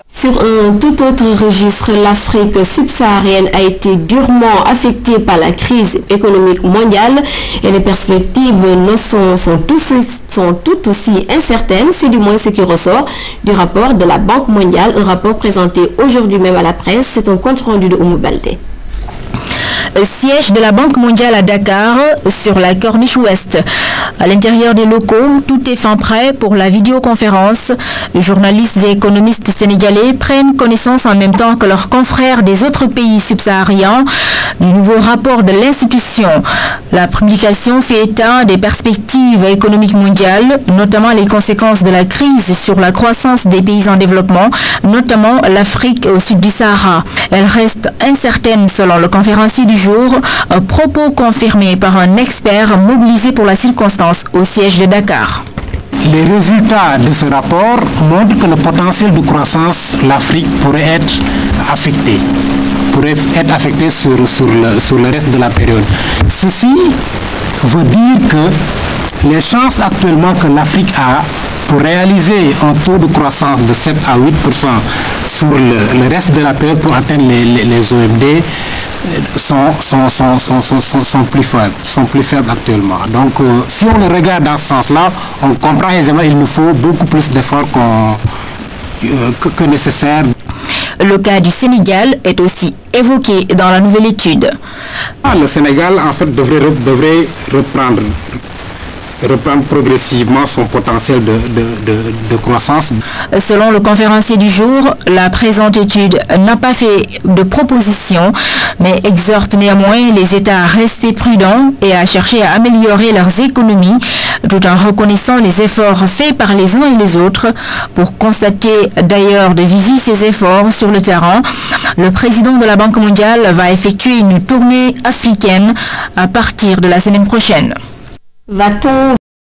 Sur un tout autre registre, l'Afrique subsaharienne a été durement affectée par la crise économique mondiale et les perspectives sont tout aussi incertaines, c'est du moins ce qui ressort du rapport de la Banque mondiale, un rapport présenté aujourd'hui même à la presse. C'est un compte rendu de Oumou Baldé. Siège de la Banque mondiale à Dakar, sur la Corniche Ouest. À l'intérieur des locaux, tout est fin prêt pour la vidéoconférence. Les journalistes et économistes sénégalais prennent connaissance en même temps que leurs confrères des autres pays subsahariens du nouveau rapport de l'institution. La publication fait état des perspectives économiques mondiales, notamment les conséquences de la crise sur la croissance des pays en développement, notamment l'Afrique au sud du Sahara. Elle reste incertaine selon le conférencier du jour, un propos confirmé par un expert mobilisé pour la circonstance au siège de Dakar. Les résultats de ce rapport montrent que le potentiel de croissance de l'Afrique pourrait être affecté sur le reste de la période. Ceci veut dire que les chances actuellement que l'Afrique a pour réaliser un taux de croissance de 7 à 8% sur le reste de la période pour atteindre les OMD sont plus faibles actuellement. Donc si on le regarde dans ce sens-là, on comprend aisément qu'il nous faut beaucoup plus d'efforts que nécessaire. Le cas du Sénégal est aussi évoqué dans la nouvelle étude. Le Sénégal en fait devrait reprendre progressivement son potentiel de croissance. Selon le conférencier du jour, la présente étude n'a pas fait de proposition, mais exhorte néanmoins les États à rester prudents et à chercher à améliorer leurs économies, tout en reconnaissant les efforts faits par les uns et les autres. Pour constater d'ailleurs de visu ces efforts sur le terrain, le président de la Banque mondiale va effectuer une tournée africaine à partir de la semaine prochaine. Va-t-on